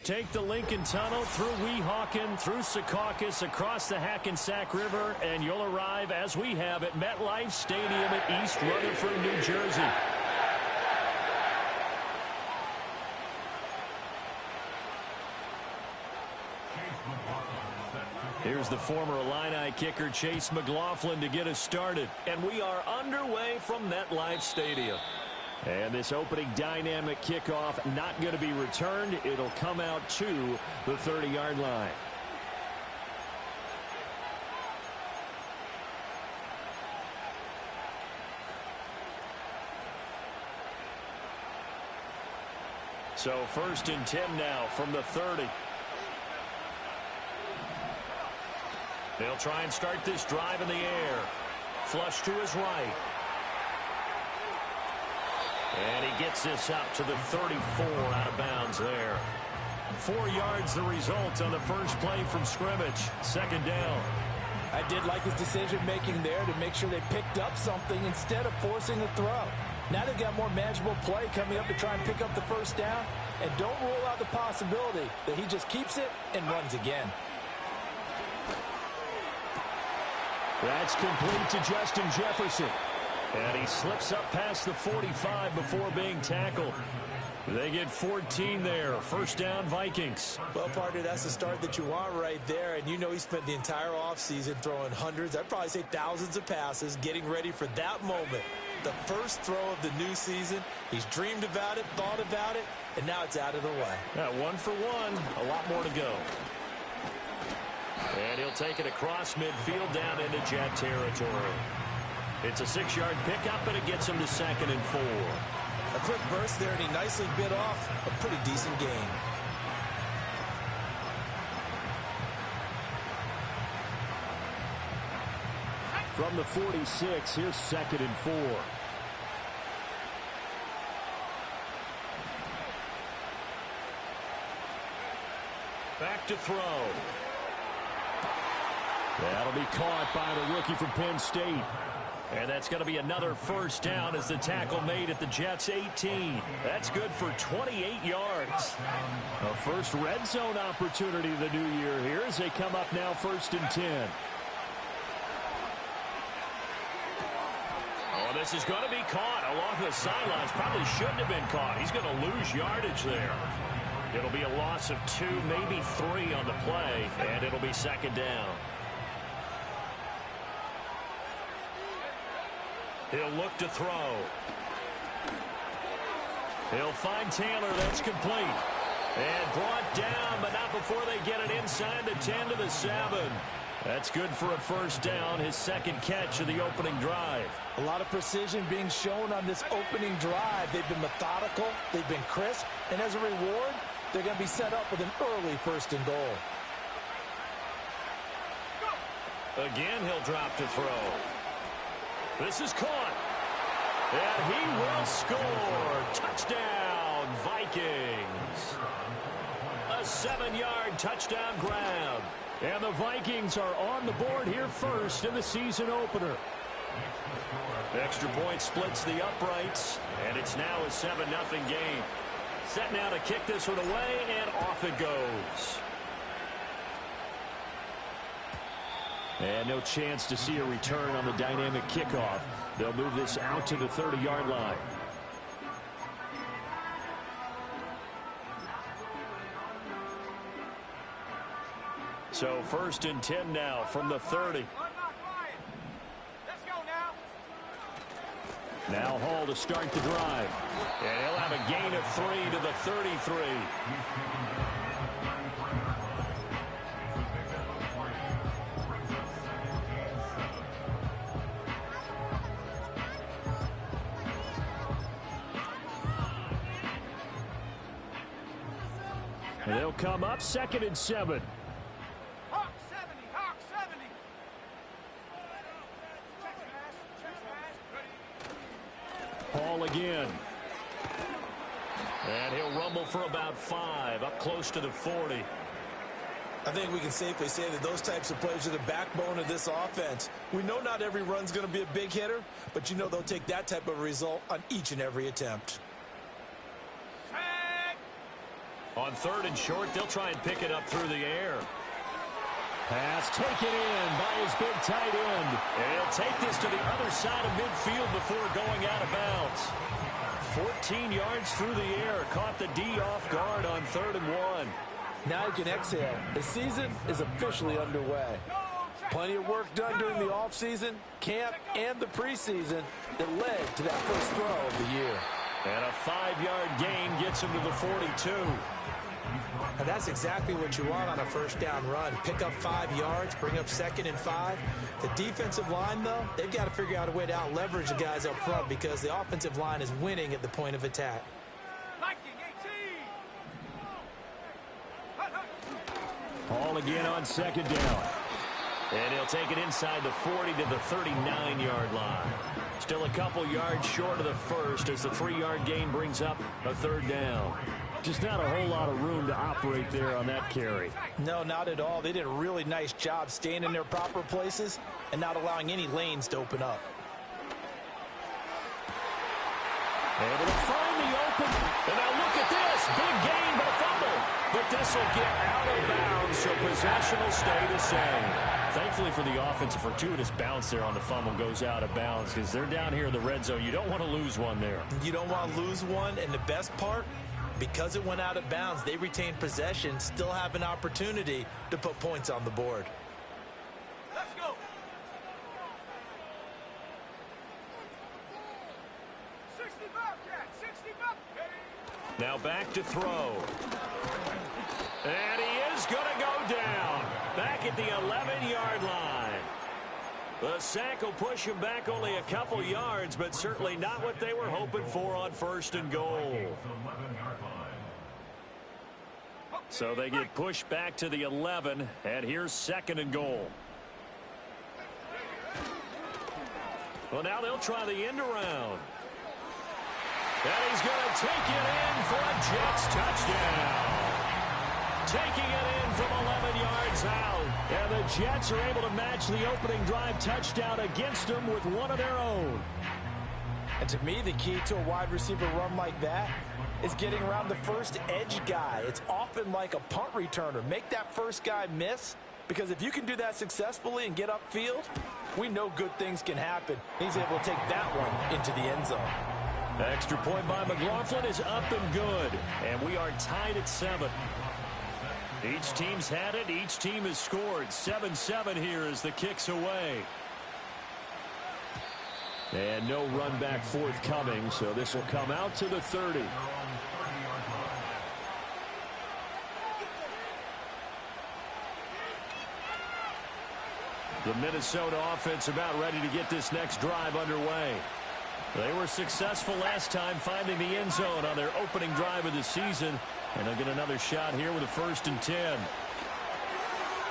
Take the Lincoln Tunnel through Weehawken, through Secaucus, across the Hackensack River, and you'll arrive, as we have, at MetLife Stadium at East Rutherford, New Jersey. Here's the former Illini kicker, Chase McLaughlin, to get us started. And we are underway from MetLife Stadium. And this opening dynamic kickoff not going to be returned. It'll come out to the 30-yard line. So 1st and 10 now from the 30. They'll try and start this drive in the air. Flush to his right. And he gets this up to the 34, out of bounds there. 4 yards the result on the first play from scrimmage. 2nd down. I did like his decision-making there to make sure they picked up something instead of forcing the throw. Now they've got more manageable play coming up to try and pick up the 1st down. And don't rule out the possibility that he just keeps it and runs again. That's complete to Justin Jefferson. And he slips up past the 45 before being tackled. They get 14 there. 1st down, Vikings. Well, partner, that's the start that you want right there. And you know he spent the entire offseason throwing hundreds, I'd probably say thousands of passes, getting ready for that moment. The first throw of the new season. He's dreamed about it, thought about it, and now it's out of the way. 1 for 1. A lot more to go. And he'll take it across midfield down into Jet territory. It's a 6-yard pickup, and it gets him to 2nd and 4. A quick burst there, and he nicely bit off a pretty decent gain. From the 46, here's 2nd and 4. Back to throw. That'll be caught by the rookie from Penn State. And that's going to be another 1st down as the tackle made at the Jets' 18. That's good for 28 yards. A first red zone opportunity the new year here as they come up now 1st and 10. Oh, this is going to be caught along the sidelines. Probably shouldn't have been caught. He's going to lose yardage there. It'll be a loss of 2, maybe 3 on the play, and it'll be 2nd down. He'll look to throw. He'll find Taylor. That's complete. And brought down, but not before they get it inside the 10 to the 7. That's good for a 1st down, his 2nd catch of the opening drive. A lot of precision being shown on this opening drive. They've been methodical. They've been crisp. And as a reward, they're going to be set up with an early 1st and goal. Again, he'll drop to throw. This is caught. And he will score. Touchdown, Vikings. A 7-yard touchdown grab. And the Vikings are on the board here first in the season opener. Extra point splits the uprights. And it's now a 7-0 game. Set now to kick this one away, and off it goes. And no chance to see a return on the dynamic kickoff. They'll move this out to the 30-yard line. So 1st and 10 now from the 30. Now Hall to start the drive. And he'll have a gain of 3 to the 33. And they'll come up 2nd and 7. Hawk 70, Hawk 70. Hall again. And he'll rumble for about 5, up close to the 40. I think we can safely say that those types of plays are the backbone of this offense. We know not every run's going to be a big hitter, but you know they'll take that type of result on each and every attempt. On 3rd and short, they'll try and pick it up through the air. Pass taken in by his big tight end. And he'll take this to the other side of midfield before going out of bounds. 14 yards through the air. Caught the D off guard on 3rd and 1. Now you can exhale. The season is officially underway. Plenty of work done during the offseason, camp, and the preseason that led to that first throw of the year. And a 5-yard gain gets him to the 42. And that's exactly what you want on a first down run. Pick up 5 yards, bring up 2nd and 5. The defensive line, though, they've got to figure out a way to out-leverage the guys up front because the offensive line is winning at the point of attack. Viking 18. Ball again on 2nd down. And he'll take it inside the 40 to the 39-yard line. Still a couple yards short of the first as the 3-yard gain brings up a 3rd down. Just not a whole lot of room to operate there on that carry. No, not at all. They did a really nice job staying in their proper places and not allowing any lanes to open up. Able to find the open. And now look at this. Big gain but a fumble. But this will get out of bounds, so possession will stay the same. Thankfully for the offense, a fortuitous bounce there on the fumble goes out of bounds because they're down here in the red zone. You don't want to lose one there. You don't want to lose one, and the best part, because it went out of bounds, they retained possession, still have an opportunity to put points on the board. Let's go. 60 Bobcat, 60 Bobcat. Now back to throw. And he is going to go down. Back at the 11-yard line. The sack will push him back only a couple yards, but certainly not what they were hoping for on 1st and goal. So they get pushed back to the 11, and here's 2nd and goal. Well, now they'll try the end around. And he's going to take it in for a Jets touchdown. Taking it in from 11 yards out. And the Jets are able to match the opening drive touchdown against them with one of their own. And to me, the key to a wide receiver run like that is getting around the first edge guy. It's often like a punt returner. Make that first guy miss, because if you can do that successfully and get upfield, we know good things can happen. He's able to take that one into the end zone. Extra point by McLaughlin is up and good. And we are tied at 7. Each team's had it. Each team has scored. 7-7 here as the kick's away. And no run back forthcoming, so this will come out to the 30. The Minnesota offense about ready to get this next drive underway. They were successful last time finding the end zone on their opening drive of the season. And they'll get another shot here with a 1st and 10.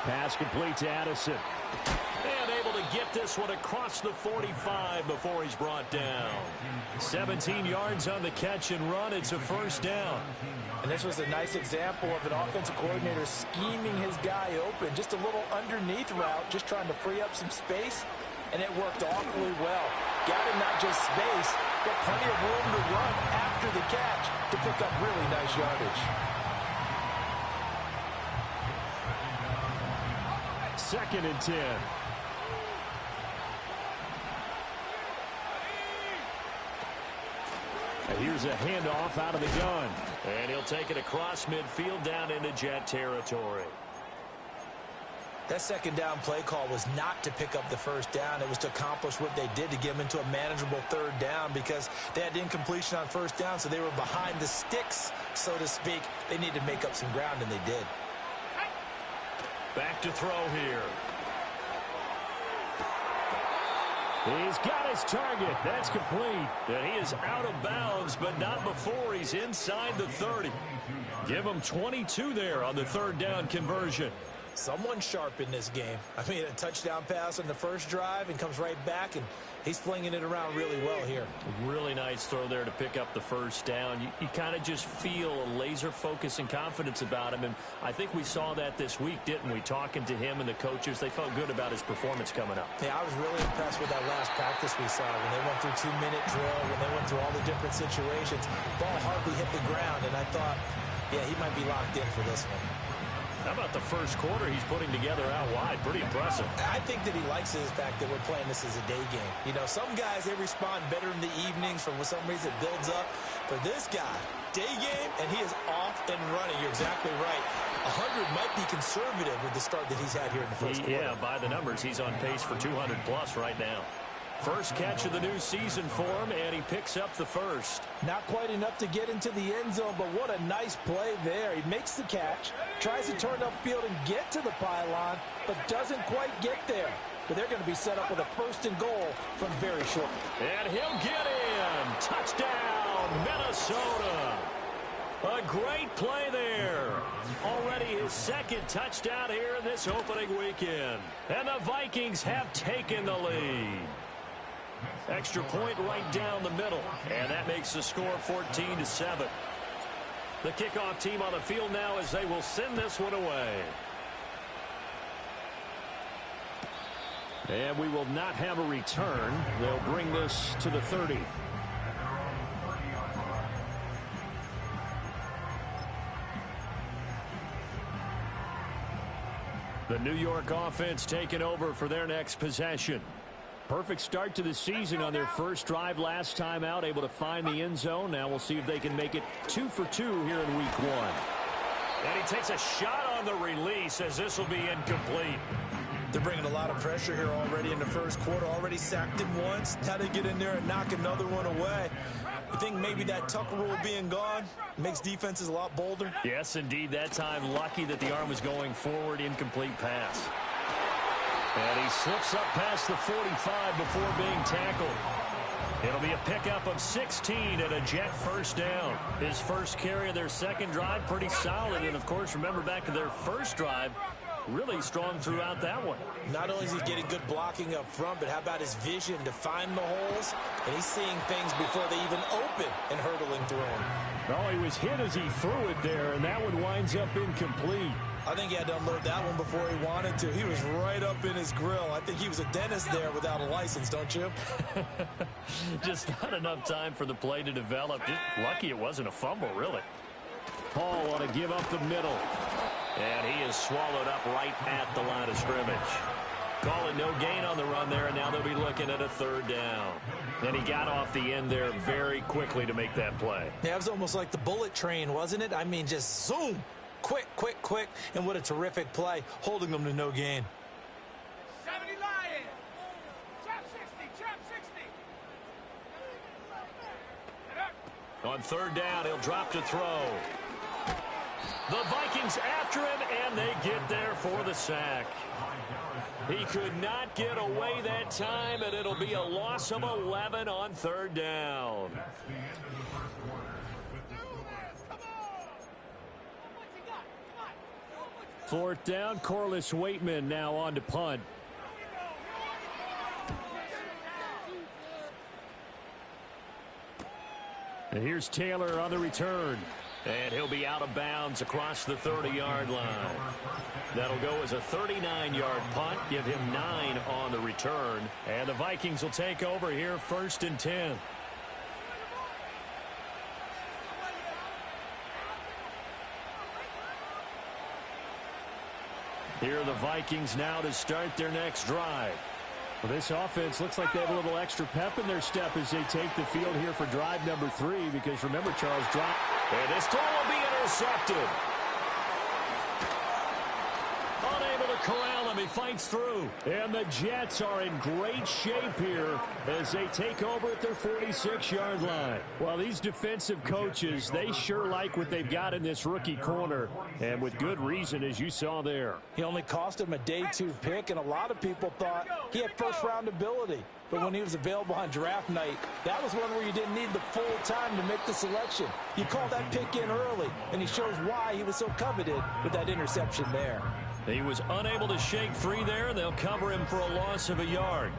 Pass complete to Addison. And able to get this one across the 45 before he's brought down. 17 yards on the catch and run. It's a 1st down. And this was a nice example of an offensive coordinator scheming his guy open. Just a little underneath route, just trying to free up some space. And it worked awfully well. Got him not just space, but plenty of room to run after the catch to pick up really nice yardage. 2nd and 10. And here's a handoff out of the gun. And he'll take it across midfield down into Jet territory. That 2nd down play call was not to pick up the 1st down. It was to accomplish what they did to get them into a manageable 3rd down because they had incompletion on 1st down, so they were behind the sticks, so to speak. They needed to make up some ground, and they did. Back to throw here. He's got his target. That's complete. And he is out of bounds, but not before he's inside the 30. Give him 22 there on the 3rd down conversion. Someone sharp in this game. I mean, a touchdown pass on the first drive and comes right back, and he's flinging it around really well here. Really nice throw there to pick up the 1st down. You kind of just feel a laser focus and confidence about him, and I think we saw that this week, didn't we? Talking to him and the coaches, they felt good about his performance coming up. Yeah, I was really impressed with that last practice we saw when they went through 2-minute drill, when they went through all the different situations. Ball hardly hit the ground, and I thought, Yeah, he might be locked in for this one. How about the first quarter he's putting together out wide? Pretty impressive. I think that he likes the fact that we're playing this as a day game. You know, some guys, they respond better in the evenings. For some reason, it builds up. For this guy, day game, and he is off and running. You're exactly right. 100 might be conservative with the start that he's had here in the first quarter. Yeah, by the numbers, he's on pace for 200-plus right now. First catch of the new season for him, and he picks up the first. Not quite enough to get into the end zone, but what a nice play there. He makes the catch, tries to turn upfield and get to the pylon, but doesn't quite get there. But they're going to be set up with a first and goal from very short. And he'll get in. Touchdown, Minnesota. A great play there. Already his second touchdown here in this opening weekend. And the Vikings have taken the lead. Extra point right down the middle. And that makes the score 14-7. The kickoff team on the field now as they will send this one away. And we will not have a return. They'll bring this to the 30. The New York offense taking over for their next possession. Perfect start to the season on their first drive last time out, able to find the end zone. Now we'll see if they can make it 2 for 2 here in week 1. And he takes a shot on the release as this will be incomplete. They're bringing a lot of pressure here already in the first quarter. Already sacked him once. How to get in there and knock another one away. You think maybe that Tucker rule being gone makes defenses a lot bolder? Yes, indeed. That time, lucky that the arm was going forward. Incomplete pass. And he slips up past the 45 before being tackled. It'll be a pickup of 16 and a Jet first down. His first carry of their second drive, pretty solid. And, of course, remember back to their first drive, really strong throughout that one. Not only is he getting good blocking up front, but how about his vision to find the holes? And he's seeing things before they even open and hurtling through them. Oh, he was hit as he threw it there, and that one winds up incomplete. I think he had to unload that one before he wanted to. He was right up in his grill. I think he was a dentist there without a license, don't you? Just not enough time for the play to develop. Just lucky it wasn't a fumble, really. Paul want to give up the middle. And he is swallowed up right at the line of scrimmage. Calling no gain on the run there, and now they'll be looking at a third down. And he got off the end there very quickly to make that play. Yeah, it was almost like the bullet train, wasn't it? I mean, just zoom. Quick, quick, quick. And what a terrific play, holding them to no gain. 70 Lions. Trap 60, trap 60. On third down, he'll drop to throw. The Vikings after him, and they get there for the sack. He could not get away that time, and it'll be a loss of 11 on third down. Fourth down, Corliss Waitman now on to punt. And here's Taylor on the return. And he'll be out of bounds across the 30-yard line. That'll go as a 39-yard punt. Give him 9 on the return. And the Vikings will take over here first and 10. Here are the Vikings now to start their next drive. Well, this offense looks like they have a little extra pep in their step as they take the field here for drive number 3, because remember, Charles, and this throw will be intercepted. Unable to corral him. He fights through. And the Jets are in great shape here as they take over at their 46-yard line. Well, these defensive coaches, they sure like what they've got in this rookie corner, and with good reason, as you saw there. He only cost him a day 2 pick, and a lot of people thought he had first-round ability. But when he was available on draft night, that was one where you didn't need the full time to make the selection. You called that pick in early, and he shows why he was so coveted with that interception there. He was unable to shake free there, and they'll cover him for a loss of a yard.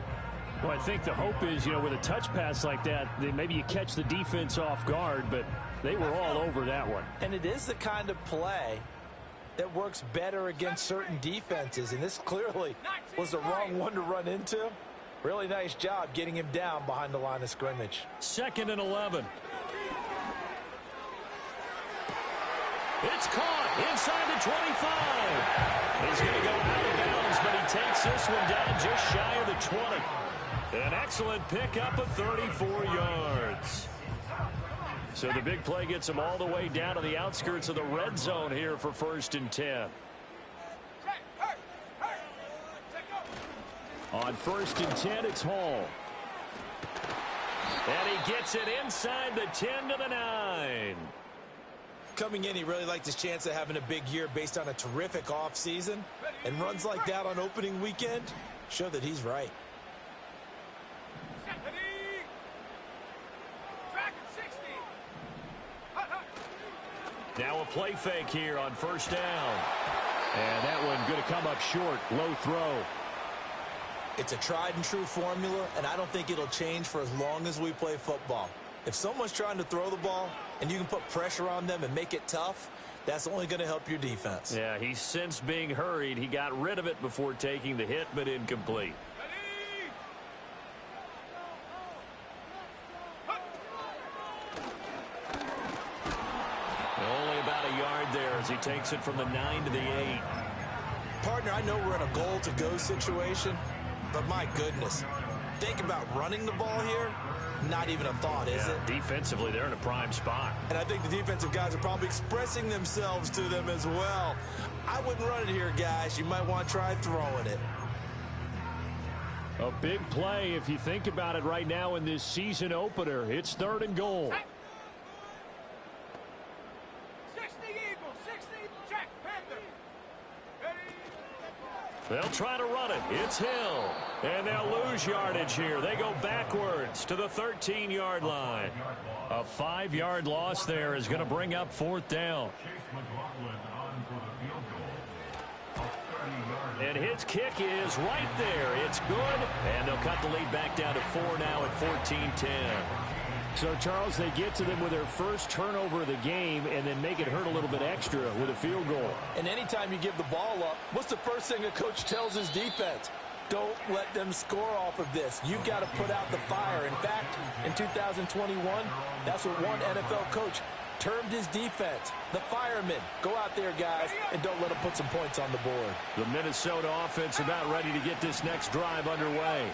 Well, I think the hope is, with a touch pass like that, maybe you catch the defense off guard, but they were all over that one. And it is the kind of play that works better against certain defenses, and this clearly was the wrong one to run into. Really nice job getting him down behind the line of scrimmage. 2nd and 11. It's caught inside the 25. He's going to go out of bounds, but he takes this one down just shy of the 20. An excellent pickup of 34 yards. So the big play gets him all the way down to the outskirts of the red zone here for 1st and 10. On 1st and 10, it's Hall. And he gets it inside the 10 to the 9. Coming in, he really liked his chance of having a big year based on a terrific offseason. And runs like that on opening weekend show that he's right. Now a play fake here on 1st down. And that one going to come up short. Low throw. It's a tried and true formula, and I don't think it'll change for as long as we play football. If someone's trying to throw the ball and you can put pressure on them and make it tough, that's only going to help your defense. Yeah, he's since being hurried. He got rid of it before taking the hit, but incomplete. Only about a yard there as he takes it from the 9 to the 8. Partner, I know we're in a goal-to-go situation, but my goodness, think about running the ball here. Not even a thought, is it? Defensively, they're in a prime spot. And I think the defensive guys are probably expressing themselves to them as well. I wouldn't run it here, guys. You might want to try throwing it. A big play if you think about it right now in this season opener. It's 3rd and goal. 60 Eagles, 60 Jack Panther. They'll try to run it. It's Hill. And they'll lose yardage here. They go backwards to the 13-yard line. A 5-yard loss there is going to bring up 4th down. And his kick is right there. It's good. And they'll cut the lead back down to 4 now at 14-10. So, Charles, they get to them with their first turnover of the game and then make it hurt a little bit extra with a field goal. And anytime you give the ball up, what's the first thing a coach tells his defense? Don't let them score off of this. You've got to put out the fire. In fact, in 2021, that's what one NFL coach termed his defense. The firemen. Go out there, guys, and don't let them put some points on the board. The Minnesota offense about ready to get this next drive underway.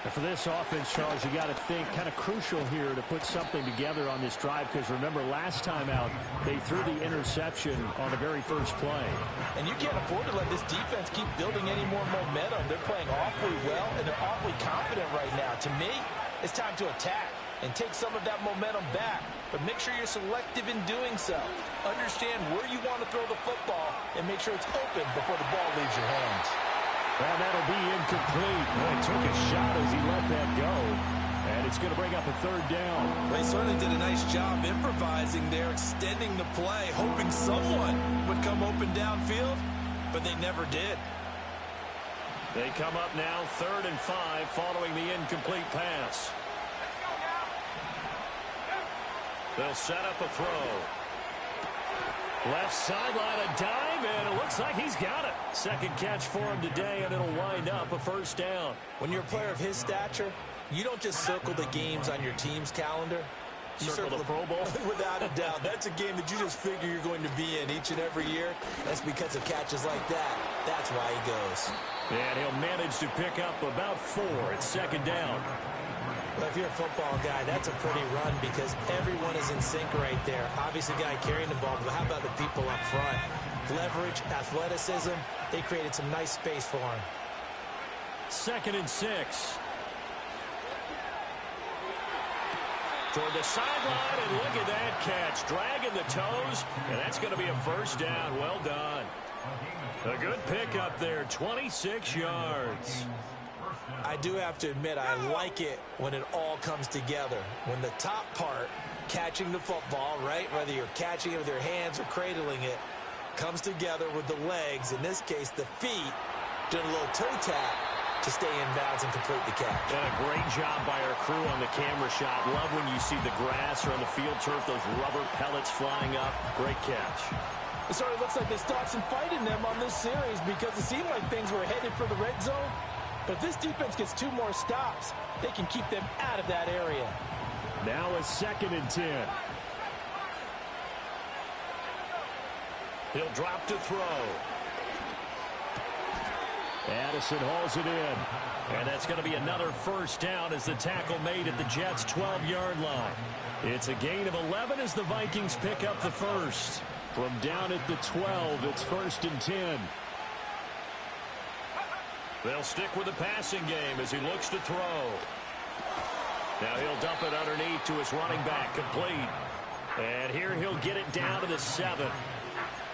And for this offense, Charles, you got to think kind of crucial here to put something together on this drive because remember last time out they threw the interception on the very first play. And you can't afford to let this defense keep building any more momentum. They're playing awfully well and they're awfully confident right now. To me, it's time to attack and take some of that momentum back. But make sure you're selective in doing so. Understand where you want to throw the football and make sure it's open before the ball leaves your hands. Well, that'll be incomplete. Well, he took a shot as he let that go. And it's going to bring up a 3rd down. They certainly did a nice job improvising there, extending the play, hoping someone would come open downfield, but they never did. They come up now 3rd and 5 following the incomplete pass. They'll set up a throw. Left sideline, a dive, and it looks like he's got it. Second catch for him today, and it'll wind up a 1st down. When you're a player of his stature, you don't just circle the games on your team's calendar. You circle the Pro Bowl? Without a doubt. That's a game that you just figure you're going to be in each and every year. That's because of catches like that. That's why he goes. And he'll manage to pick up about 4 at 2nd down. Well, if you're a football guy, that's a pretty run because everyone is in sync right there. Obviously, guy carrying the ball, but how about the people up front? Leverage, athleticism, they created some nice space for him. 2nd and 6. Toward the sideline, and look at that catch. Dragging the toes, and that's going to be a 1st down. Well done. A good pickup there, 26 yards. I do have to admit, I like it when it all comes together. When the top part, catching the football, right, whether you're catching it with your hands or cradling it, comes together with the legs, in this case the feet, doing a little toe tap to stay in bounds and complete the catch. And a great job by our crew on the camera shot. Love when you see the grass or on the field turf, those rubber pellets flying up. Great catch. It sort of looks like they stopped some fight in them on this series because it seemed like things were headed for the red zone. But if this defense gets 2 more stops, they can keep them out of that area. Now a 2nd and 10. He'll drop to throw. Addison hauls it in. And that's going to be another first down as the tackle made at the Jets' 12-yard line. It's a gain of 11 as the Vikings pick up the first. From down at the 12, it's 1st and 10. They'll stick with the passing game as he looks to throw. Now he'll dump it underneath to his running back, complete. And here he'll get it down to the 7.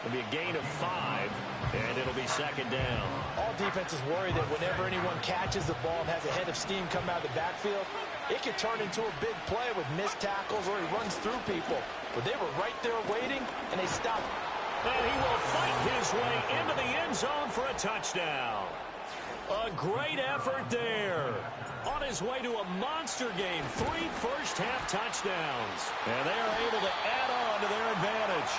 It'll be a gain of 5, and it'll be 2nd down. All defenses worry that whenever anyone catches the ball and has a head of steam coming out of the backfield, it can turn into a big play with missed tackles or he runs through people. But they were right there waiting, and they stopped. And he will fight his way into the end zone for a touchdown. A great effort there. On his way to a monster game, 3 first-half touchdowns. And they are able to add on to their advantage.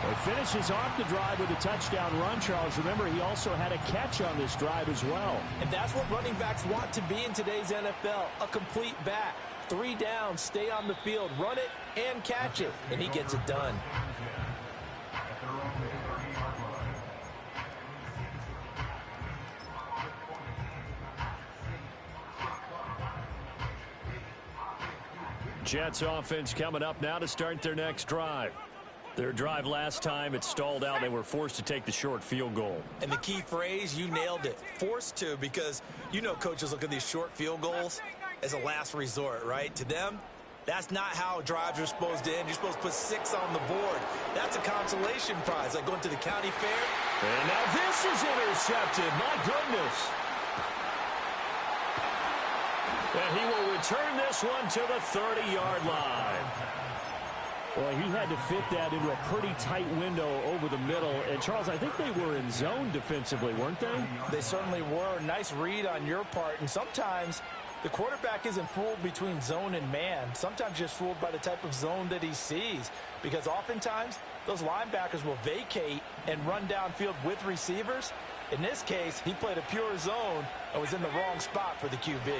He finishes off the drive with a touchdown run, Charles. Remember, he also had a catch on this drive as well. And that's what running backs want to be in today's NFL, a complete back. 3 downs, stay on the field, run it, and catch it. And he gets it done. Jets offense coming up now to start their next drive. Their drive last time, it stalled out. They were forced to take the short field goal. And the key phrase, you nailed it, forced to, because you know coaches look at these short field goals as a last resort, right? To them, that's not how drives are supposed to end. You're supposed to put 6 on the board. That's a consolation prize, like going to the county fair. And now this is intercepted. My goodness. And he will return this one to the 30-yard line. Well, he had to fit that into a pretty tight window over the middle. And, Charles, I think they were in zone defensively, weren't they? They certainly were. Nice read on your part. And sometimes the quarterback isn't fooled between zone and man. Sometimes just fooled by the type of zone that he sees. Because oftentimes, those linebackers will vacate and run downfield with receivers. In this case, he played a pure zone and was in the wrong spot for the QB.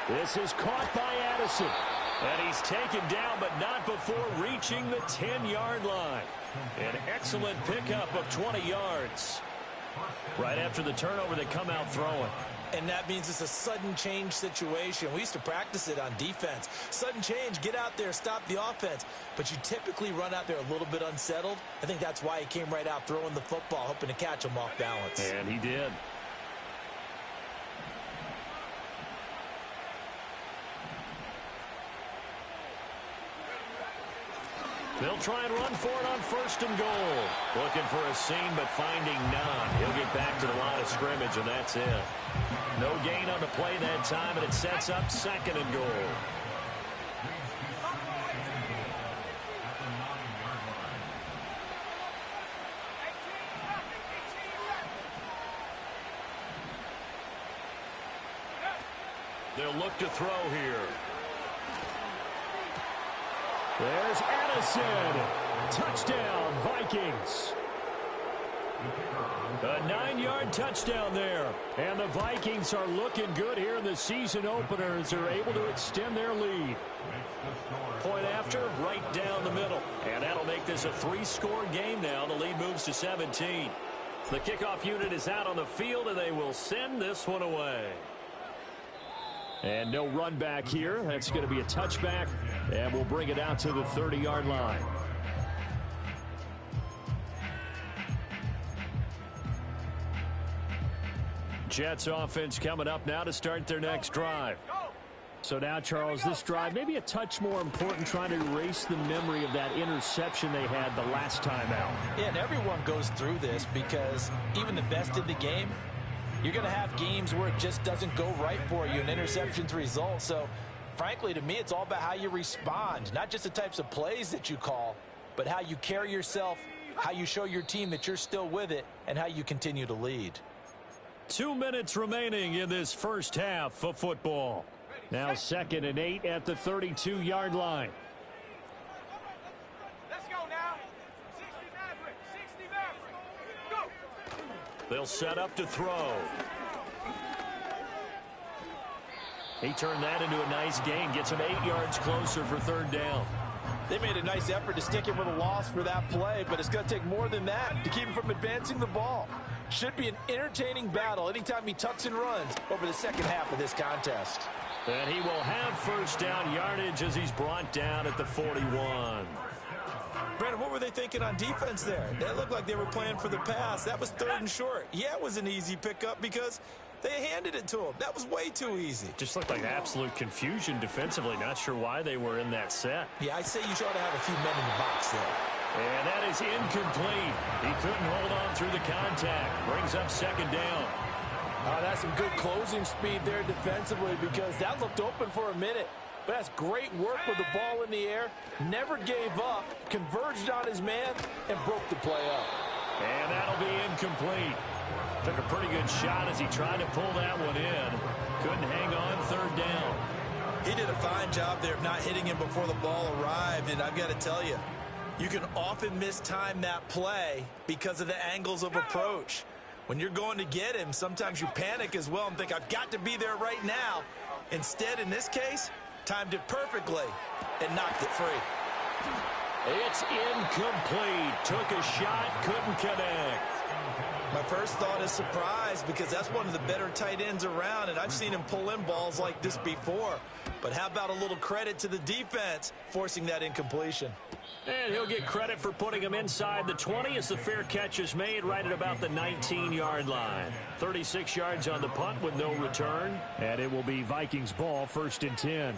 This is caught by Addison. And he's taken down, but not before reaching the 10-yard line. An excellent pickup of 20 yards. Right after the turnover, they come out throwing. And that means it's a sudden change situation. We used to practice it on defense. Sudden change, get out there, stop the offense. But you typically run out there a little bit unsettled. I think that's why he came right out throwing the football, hoping to catch him off balance. And he did. They'll try and run for it on 1st and goal. Looking for a seam, but finding none. He'll get back to the line of scrimmage, and that's it. No gain on the play that time, and it sets up 2nd and goal. They'll look to throw here. There's Addison. Touchdown, Vikings. A 9-yard touchdown there. And the Vikings are looking good here in the season opener as they're able to extend their lead. Point after, right down the middle. And that'll make this a 3-score game now. The lead moves to 17. The kickoff unit is out on the field, and they will send this one away. And no run back here. That's going to be a touchback, and we'll bring it out to the 30-yard line. Jets offense coming up now to start their next drive. So now, Charles, this drive may be a touch more important, trying to erase the memory of that interception they had the last time out. Yeah, and everyone goes through this because even the best in the game, you're going to have games where it just doesn't go right for you, and interceptions result. So, frankly, to me, it's all about how you respond, not just the types of plays that you call, but how you carry yourself, how you show your team that you're still with it, and how you continue to lead. 2 minutes remaining in this first half of football. Now 2nd and 8 at the 32-yard line. Let's go now. 60 Maverick. 60 Maverick. Go. They'll set up to throw. He turned that into a nice gain, gets him 8 yards closer for third down. They made a nice effort to stick him with a loss for that play, but it's going to take more than that to keep him from advancing the ball. Should be an entertaining battle anytime he tucks and runs over the second half of this contest. And he will have first down yardage as he's brought down at the 41. Brandon, what were they thinking on defense there? That looked like they were playing for the pass. That was 3rd and short. Yeah, it was an easy pickup because they handed it to him. That was way too easy. Just looked like absolute confusion defensively. Not sure why they were in that set. Yeah, I'd say you ought to have a few men in the box there. And that is incomplete. He couldn't hold on through the contact. Brings up second down. That's some good closing speed there defensively because that looked open for a minute. But that's great work with the ball in the air. Never gave up, converged on his man, and broke the play up. And that'll be incomplete. Took a pretty good shot as he tried to pull that one in. Couldn't hang on third down. He did a fine job there of not hitting him before the ball arrived. And I've got to tell you, you can often mistime that play because of the angles of approach. When you're going to get him, sometimes you panic as well and think, I've got to be there right now. Instead, in this case, timed it perfectly and knocked it free. It's incomplete. Took a shot, couldn't connect. My first thought is surprise because that's one of the better tight ends around, and I've seen him pull in balls like this before. But how about a little credit to the defense forcing that incompletion? And he'll get credit for putting him inside the 20 as the fair catch is made right at about the 19-yard line. 36 yards on the punt with no return. And it will be Vikings ball, 1st and 10.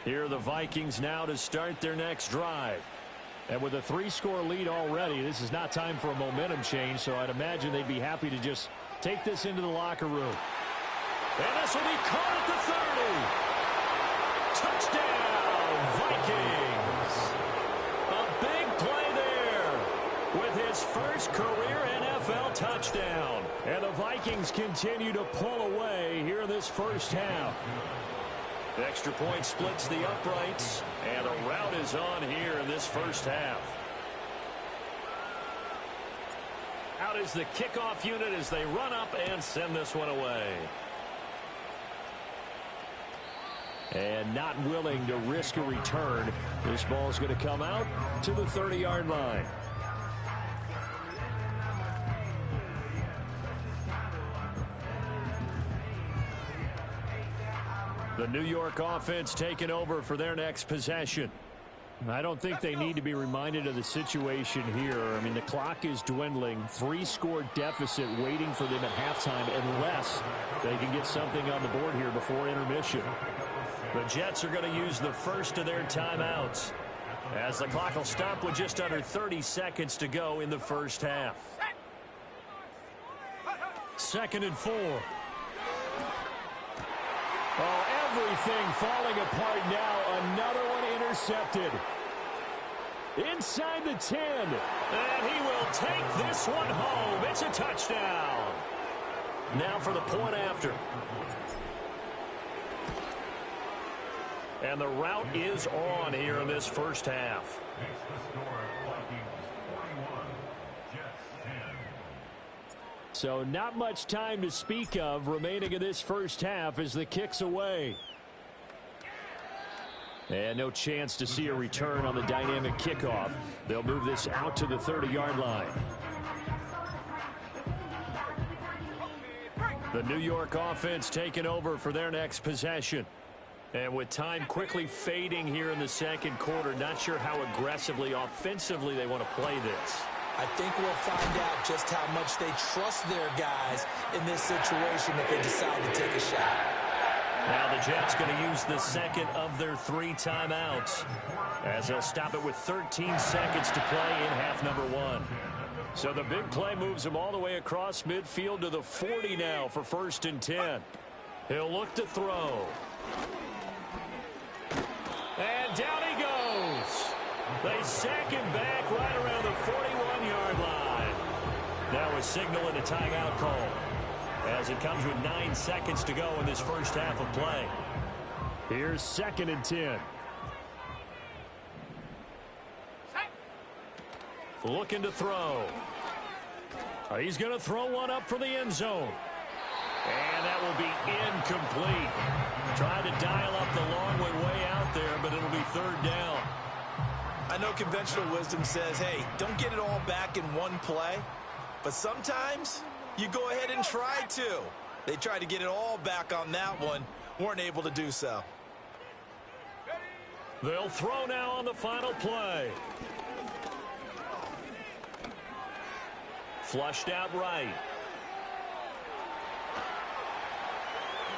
Here are the Vikings now to start their next drive. And with a 3-score lead already, this is not time for a momentum change, so I'd imagine they'd be happy to just take this into the locker room. And this will be caught at the 30. Touchdown, Vikings. A big play there with his first career NFL touchdown. And the Vikings continue to pull away here in this first half. The extra point splits the uprights, and a rout is on here in this first half. Out is the kickoff unit as they run up and send this one away. And not willing to risk a return. This ball is going to come out to the 30-yard line. The New York offense taking over for their next possession. I don't think they need to be reminded of the situation here. I mean, the clock is dwindling. 3-score deficit waiting for them at halftime unless they can get something on the board here before intermission. The Jets are going to use the first of their timeouts as the clock will stop with just under 30 seconds to go in the first half. 2nd and 4. Oh, everything falling apart now. Another one intercepted. Inside the 10. And he will take this one home. It's a touchdown. Now for the point after. And the route is on here in this first half. So not much time to speak of remaining in this first half as the kick's away. And no chance to see a return on the dynamic kickoff. They'll move this out to the 30-yard line. The New York offense taking over for their next possession. And with time quickly fading here in the second quarter, not sure how aggressively, offensively they want to play this. I think we'll find out just how much they trust their guys in this situation if they decide to take a shot. Now the Jets going to use the second of their 3 timeouts as they'll stop it with 13 seconds to play in half number 1. So the big play moves them all the way across midfield to the 40 now for 1st and 10. He'll look to throw. And down he goes. They sack him back right around the 41-yard line. Now a signal and a timeout call as it comes with 9 seconds to go in this first half of play. Here's 2nd and 10. looking to throw. He's going to throw one up for the end zone. And that will be incomplete. Trying to dial up the long way out there, but it'll be third down. I know conventional wisdom says, hey, don't get it all back in one play. But sometimes you go ahead and try to. They tried to get it all back on that one. Weren't able to do so. They'll throw now on the final play. Flushed out right.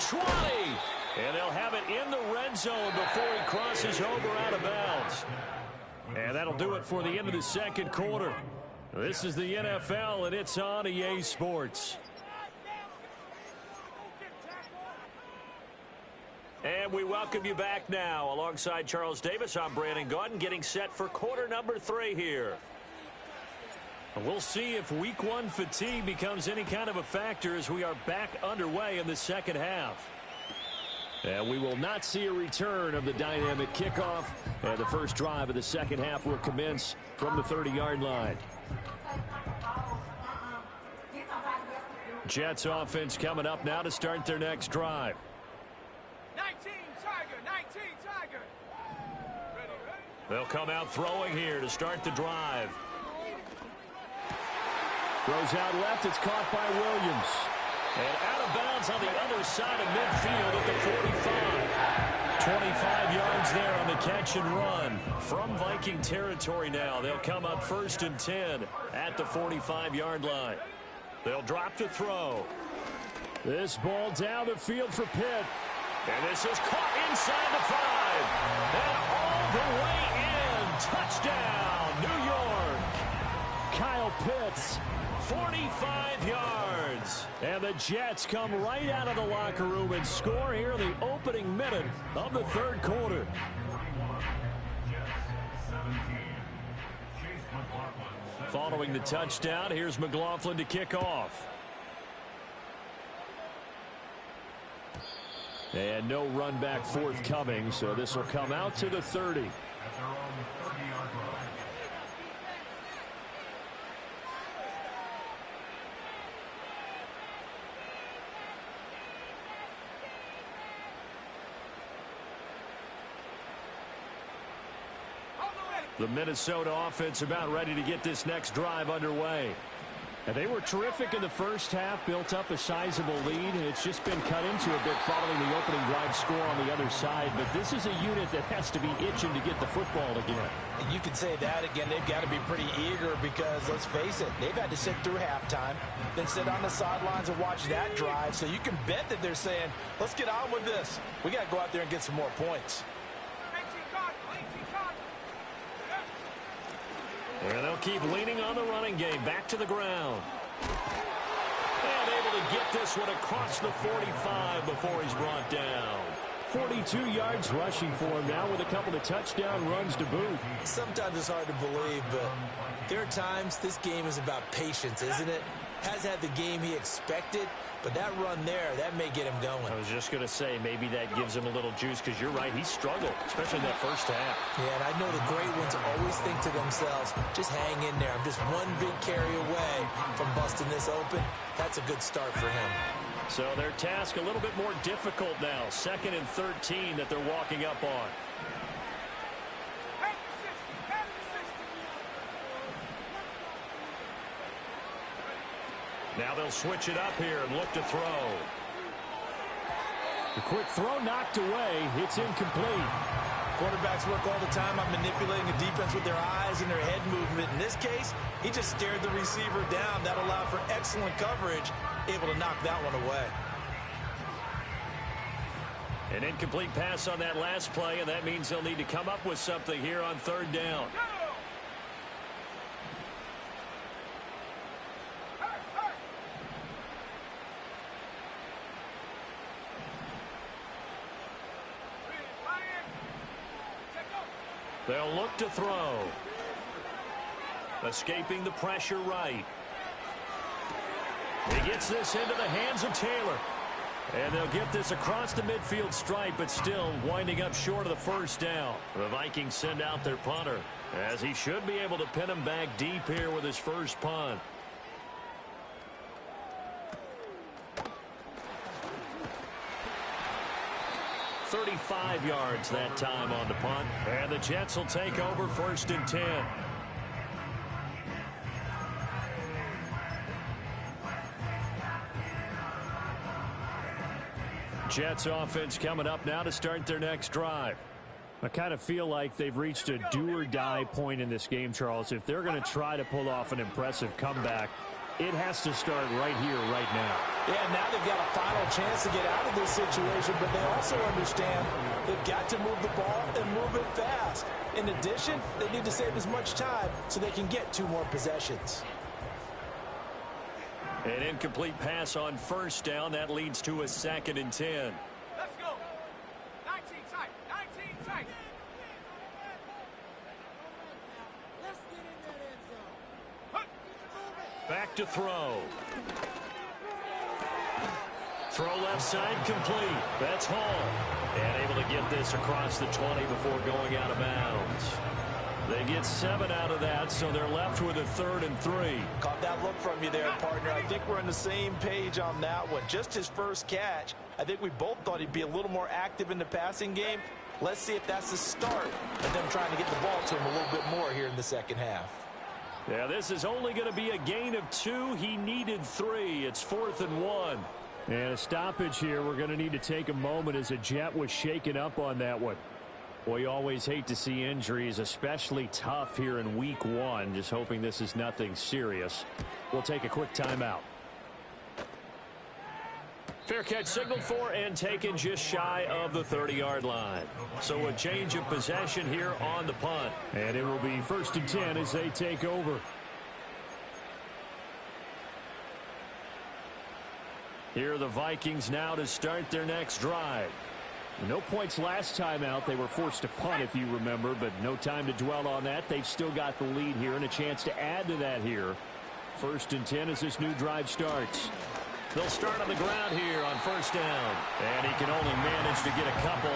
20. And they'll have it in the red zone before he crosses over out of bounds. And that'll do it for the end of the second quarter. This is the NFL, and it's on EA Sports. And we welcome you back now. Alongside Charles Davis, I'm Brandon Gaudin, getting set for quarter number 3 here. And we'll see if week 1 fatigue becomes any kind of a factor as we are back underway in the second half. And we will not see a return of the dynamic kickoff. And the first drive of the second half will commence from the 30-yard line. Jets offense coming up now to start their next drive. 19 Tiger, 19 Tiger. Ready. They'll come out throwing here to start the drive. Throws out left. It's caught by Williams. And out of bounds on the other side of midfield at the 45. 25 yards there on the catch and run. From Viking territory now. They'll come up 1st and 10 at the 45-yard line. They'll drop to throw. This ball down the field for Pitt. And this is caught inside the 5. And all the way in. Touchdown, New York. Kyle Pitts. 45 yards. And the Jets come right out of the locker room and score here in the opening minute of the third quarter. Following the touchdown, here's McLaughlin to kick off. And no run back forthcoming, so this will come out to the 30. The Minnesota offense about ready to get this next drive underway. And they were terrific in the first half, built up a sizable lead, and it's just been cut into a bit following the opening drive score on the other side. But this is a unit that has to be itching to get the football again. And you can say that again. They've got to be pretty eager because, let's face it, they've had to sit through halftime, then sit on the sidelines and watch that drive. So you can bet that they're saying, let's get on with this. We got to go out there and get some more points. And they'll keep leaning on the running game. Back to the ground. And able to get this one across the 45 before he's brought down. 42 yards rushing for him now with a couple of touchdown runs to boot. Sometimes it's hard to believe, but there are times this game is about patience, isn't it? Has had the game he expected, but that run there, that may get him going. I was just going to say, maybe that gives him a little juice because you're right, he struggled, especially in that first half. Yeah, and I know the great ones always think to themselves, just hang in there. I'm just one big carry away from busting this open. That's a good start for him. So their task a little bit more difficult now. 2nd and 13 that they're walking up on. Now they'll switch it up here and look to throw. The quick throw knocked away. It's incomplete. Quarterbacks work all the time on manipulating the defense with their eyes and their head movement. In this case, he just stared the receiver down. That allowed for excellent coverage, able to knock that one away. An incomplete pass on that last play, and that means they'll need to come up with something here on 3rd down. They'll look to throw. Escaping the pressure right. He gets this into the hands of Taylor. And they'll get this across the midfield stripe, but still winding up short of the first down. The Vikings send out their punter, as he should be able to pin him back deep here with his first punt. "35 yards that time on the punt. And the Jets will take over 1st and 10. Jets offense coming up now to start their next drive. I kind of feel like they've reached a do-or-die point in this game, Charles. If they're going to try to pull off an impressive comeback, it has to start right here, right now. Yeah, now they've got a final chance to get out of this situation, but they also understand they've got to move the ball and move it fast. In addition, they need to save as much time so they can get 2 more possessions. An incomplete pass on 1st down. That leads to a 2nd and 10. Let's go. 19 tight. 19 tight. Let's get in that end zone. Back to throw. Throw left side complete. That's Hall. And able to get this across the 20 before going out of bounds. They get 7 out of that, so they're left with a 3rd and 3. Caught that look from you there, partner. I think we're on the same page on that one. Just his first catch. I think we both thought he'd be a little more active in the passing game. Let's see if that's the start of them trying to get the ball to him a little bit more here in the second half. Yeah, this is only going to be a gain of 2. He needed 3. It's 4th and 1. And a stoppage here. We're going to need to take a moment as a Jet was shaken up on that one. Well, you always hate to see injuries, especially tough here in week 1. Just hoping this is nothing serious. We'll take a quick timeout. Fair catch signaled for and taken just shy of the 30-yard line. So a change of possession here on the punt. And it will be 1st and 10 as they take over. Here are the Vikings now to start their next drive. No points last time out. They were forced to punt, if you remember, but no time to dwell on that. They've still got the lead here and a chance to add to that here. 1st and 10 as this new drive starts. They'll start on the ground here on 1st down. And he can only manage to get a couple.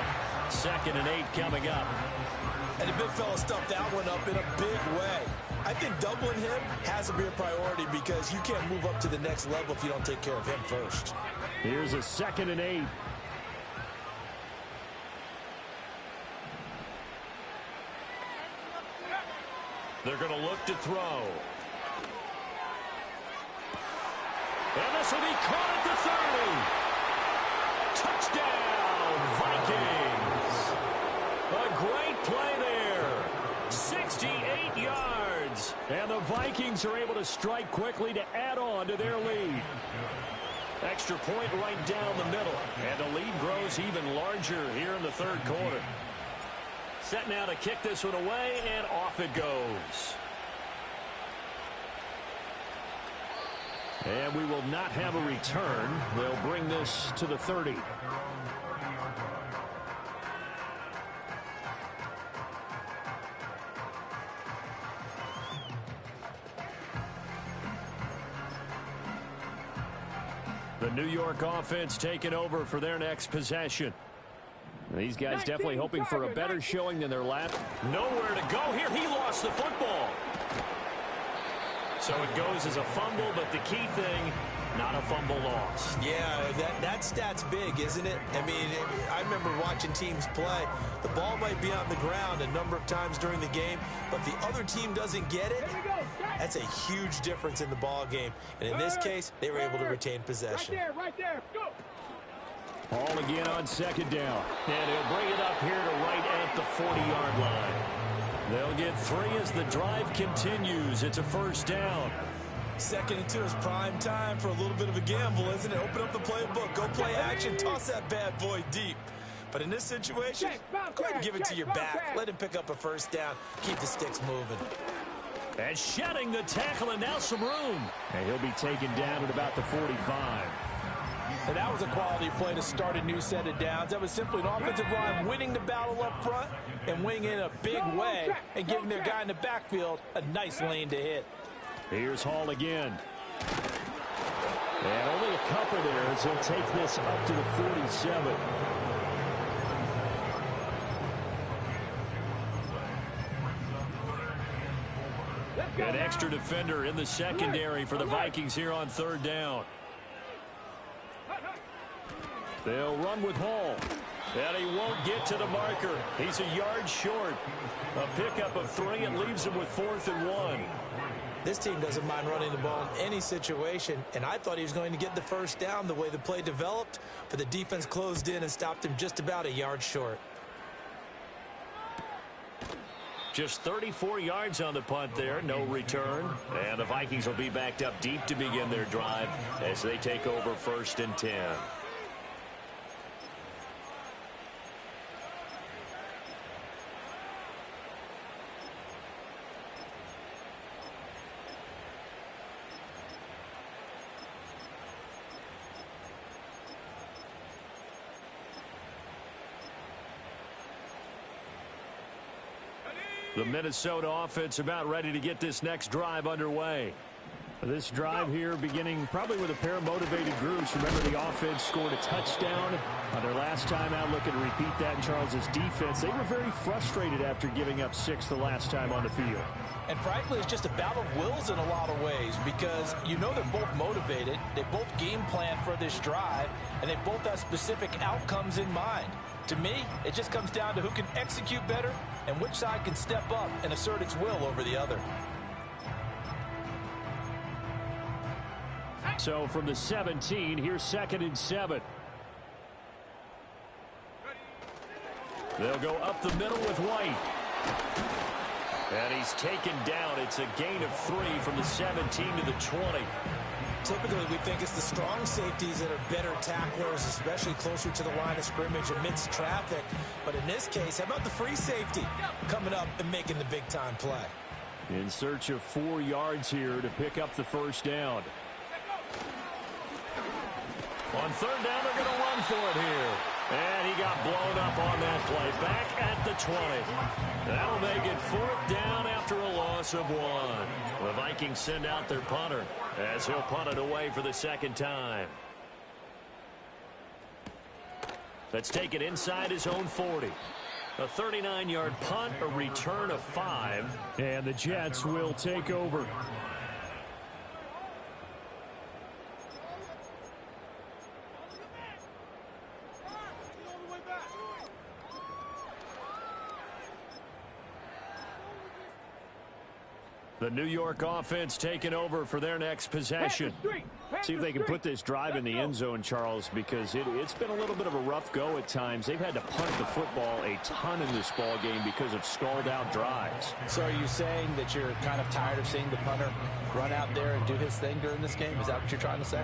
2nd and 8 coming up. And the big fella stuffed that one up in a big way. I think doubling him has to be a priority because you can't move up to the next level if you don't take care of him first. Here's a 2nd and 8. They're going to look to throw. And this will be caught at the 30. Touchdown, Vikings. A great play there. 68 yards. And the Vikings are able to strike quickly to add on to their lead. Extra point right down the middle. And the lead grows even larger here in the 3rd quarter. Set now to kick this one away, and off it goes. And we will not have a return. They'll bring this to the 30. The New York offense taking over for their next possession. These guys definitely hoping for a better showing than their last. Nowhere to go here. He lost the football. So it goes as a fumble, but the key thing, not a fumble lost. Yeah, that stat's big, isn't it? I mean, I remember watching teams play. The ball might be on the ground a number of times during the game, but the other team doesn't get it. That's a huge difference in the ball game. And in this case, they were able to retain possession. Right there. Go. Ball again on 2nd down. And he'll bring it up here to right at the 40-yard line. They'll get 3 as the drive continues. It's a 1st down. 2nd and 2 is prime time for a little bit of a gamble, isn't it? Open up the playbook, go play action, toss that bad boy deep. But in this situation, go ahead and give it to your back. Let him pick up a 1st down. Keep the sticks moving. And shedding the tackle, and now some room. And he'll be taken down at about the 45. And that was a quality play to start a new set of downs. That was simply an offensive line winning the battle up front and winning in a big way and giving their guy in the backfield a nice lane to hit. Here's Hall again. And only a couple there as he'll take this up to the 47. An extra defender in the secondary for the Vikings here on third down. They'll run with Hall. And he won't get to the marker. He's a yard short. A pickup of 3 and leaves him with 4th and 1. This team doesn't mind running the ball in any situation, and I thought he was going to get the first down the way the play developed, but the defense closed in and stopped him just about a yard short. Just 34 yards on the punt there, no return. And the Vikings will be backed up deep to begin their drive as they take over 1st and 10. The Minnesota offense about ready to get this next drive underway. This drive here beginning probably with a pair of motivated groups. Remember, the offense scored a touchdown on their last time out. Looking to repeat that in Charles's defense. They were very frustrated after giving up 6 the last time on the field. And frankly, it's just a battle of wills in a lot of ways because you know they're both motivated. They both game plan for this drive, and they both have specific outcomes in mind. To me, it just comes down to who can execute better and which side can step up and assert its will over the other. So from the 17, here's 2nd and 7. They'll go up the middle with White. And he's taken down. It's a gain of 3 from the 17 to the 20. Typically, we think it's the strong safeties that are better tacklers, especially closer to the line of scrimmage amidst traffic. But in this case, how about the free safety coming up and making the big-time play? In search of 4 yards here to pick up the first down. On third down, they're going to run for it here. And he got blown up on that play. Back at the 20. That'll make it 4th down after a loss of 1. The Vikings send out their punter as he'll punt it away for the 2nd time. Let's take it inside his own 40. A 39-yard punt, a return of 5. And the Jets will take over. The New York offense taking over for their next possession. See if they can put this drive in the end zone, Charles, because it's been a little bit of a rough go at times. They've had to punt the football a ton in this ball game because of stalled-out drives. So are you saying that you're kind of tired of seeing the punter run out there and do his thing during this game? Is that what you're trying to say?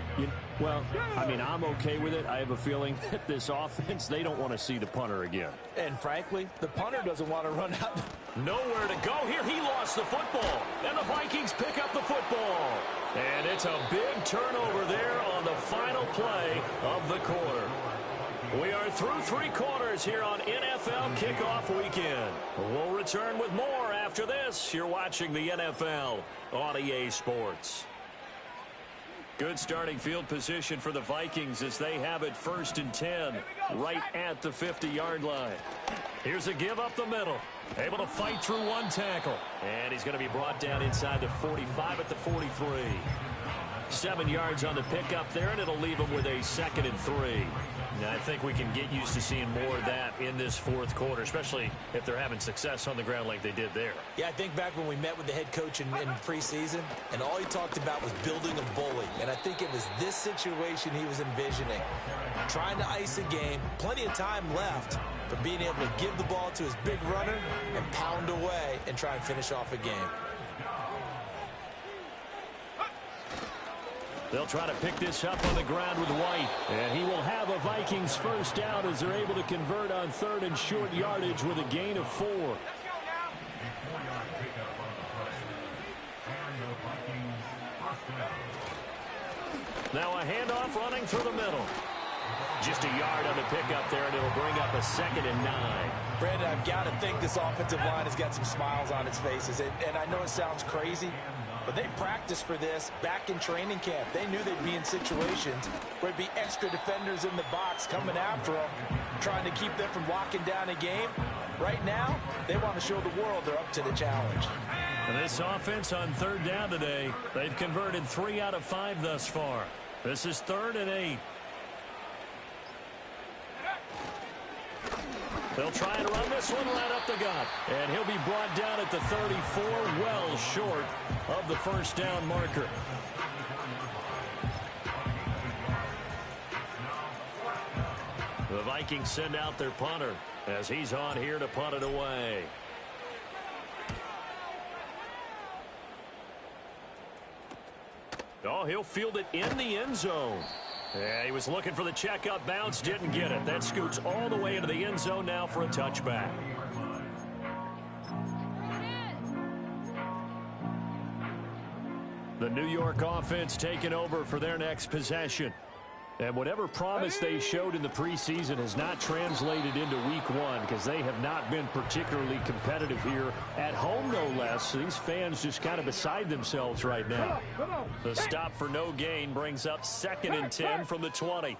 Well, I mean, I'm okay with it. I have a feeling that this offense, they don't want to see the punter again. And frankly, the punter doesn't want to run out. Nowhere to go here. He lost the football. And the Vikings pick up the football. And it's a big turnover there on the final play of the quarter. We are through 3 quarters here on NFL Kickoff Weekend. We'll return with more after this. You're watching the NFL on EA Sports. Good starting field position for the Vikings as they have it 1st and 10 right at the 50-yard line. Here's a give up the middle. Able to fight through 1 tackle. And he's going to be brought down inside the 45 at the 43. 7 yards on the pickup there, and it'll leave him with a 2nd and 3. Now, I think we can get used to seeing more of that in this 4th quarter, especially if they're having success on the ground like they did there. Yeah, I think back when we met with the head coach in preseason, and all he talked about was building a bully. And I think it was this situation he was envisioning. Trying to ice a game, plenty of time left, but being able to give the ball to his big runner and pound away and try and finish off a game. They'll try to pick this up on the ground with White. And he will have a Vikings first down as they're able to convert on 3rd and short yardage with a gain of 4. Now a handoff running through the middle. Just a yard on the pickup there, and it'll bring up a 2nd and 9. Brandon, I've got to think this offensive line has got some smiles on its faces. And I know it sounds crazy, But they practiced for this back in training camp. They knew they'd be in situations where there'd be extra defenders in the box coming after them, trying to keep them from locking down a game. Right now, they want to show the world they're up to the challenge. And this offense on third down today, they've converted 3 out of 5 thus far. This is 3rd and 8. They'll try and run this one right up the gut. And he'll be brought down at the 34, well short of the first down marker. The Vikings send out their punter as he's on here to punt it away. Oh, he'll field it in the end zone. Yeah, he was looking for the checkup bounce, didn't get it. That scoots all the way into the end zone now for a touchback. The New York offense taking over for their next possession. And whatever promise they showed in the preseason has not translated into week 1 because they have not been particularly competitive here at home, no less. These fans just kind of beside themselves right now. The stop for no gain brings up 2nd and 10 from the 20.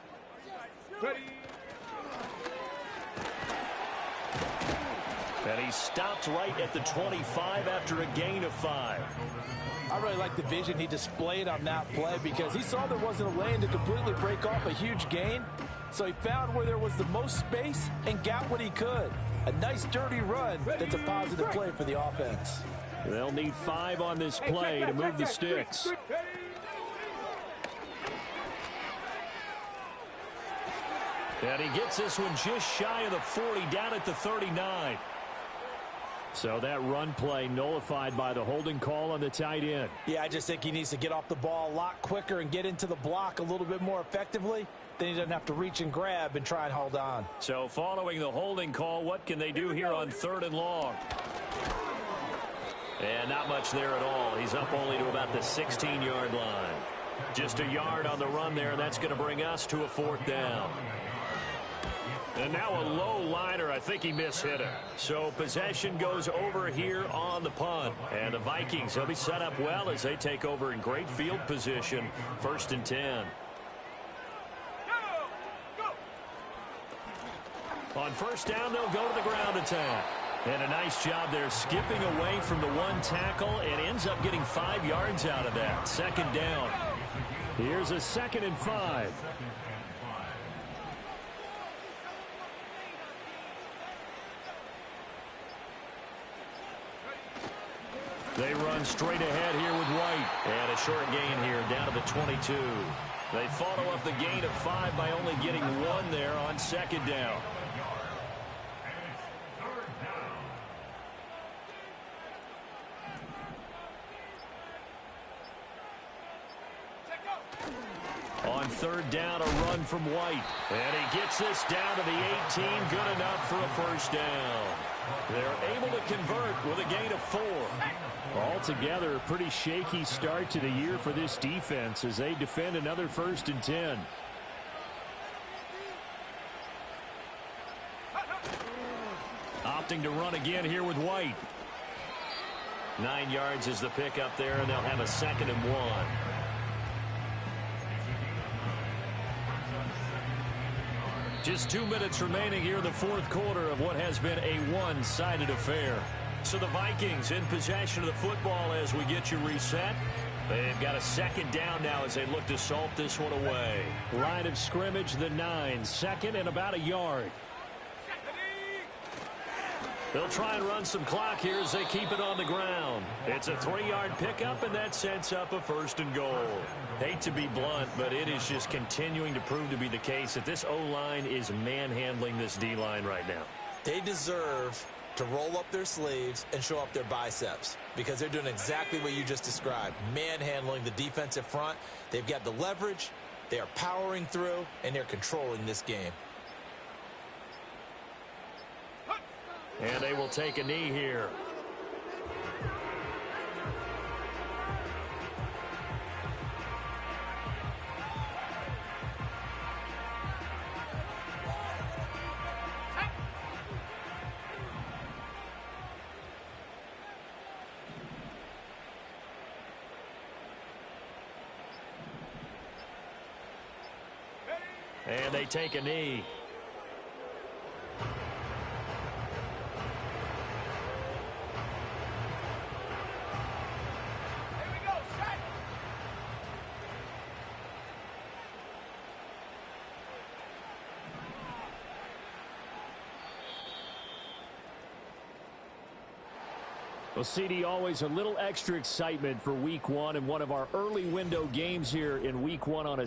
And he stopped right at the 25 after a gain of 5. I really like the vision he displayed on that play because he saw there wasn't a lane to completely break off a huge gain. So he found where there was the most space and got what he could. A nice dirty run that's a positive play for the offense. They'll need 5 on this play to move the sticks. And he gets this one just shy of the 40, down at the 39. So that run play nullified by the holding call on the tight end. Yeah, I just think he needs to get off the ball a lot quicker and get into the block a little bit more effectively. Then he doesn't have to reach and grab and try and hold on. So following the holding call, what can they do here on 3rd and long? And not much there at all. He's up only to about the 16-yard line. Just a yard on the run there. That's going to bring us to a 4th down. And now a low liner. I think he mishit it. So possession goes over here on the punt. And the Vikings, they'll be set up well as they take over in great field position. 1st and 10. On 1st down, they'll go to the ground attack. And a nice job there skipping away from the 1 tackle and ends up getting 5 yards out of that. 2nd down. Here's a 2nd and 5. They run straight ahead here with White. And a short gain here down to the 22. They follow up the gain of 5 by only getting 1 there on 2nd down. On 3rd down, a run from White. And he gets this down to the 18. Good enough for a 1st down. They're able to convert with a gain of 4. Altogether, a pretty shaky start to the year for this defense as they defend another 1st and 10. Opting to run again here with White. 9 yards is the pickup there, and they'll have a 2nd and 1. Just 2 minutes remaining here in the 4th quarter of what has been a one-sided affair. So the Vikings in possession of the football as we get you reset. They've got a 2nd down now as they look to salt this one away. Line of scrimmage, the 9. 2nd and about a yard. They'll try and run some clock here as they keep it on the ground. It's a 3-yard pickup, and that sets up a 1st and goal. Hate to be blunt, but it is just continuing to prove to be the case that this O-line is manhandling this D-line right now. They deserve to roll up their sleeves and show up their biceps because they're doing exactly what you just described, manhandling the defensive front. They've got the leverage, they are powering through, and they're controlling this game. And they will take a knee here. And they take a knee. Here we go, set. Well, CD, always a little extra excitement for Week 1 and one of our early window games here in Week 1 on a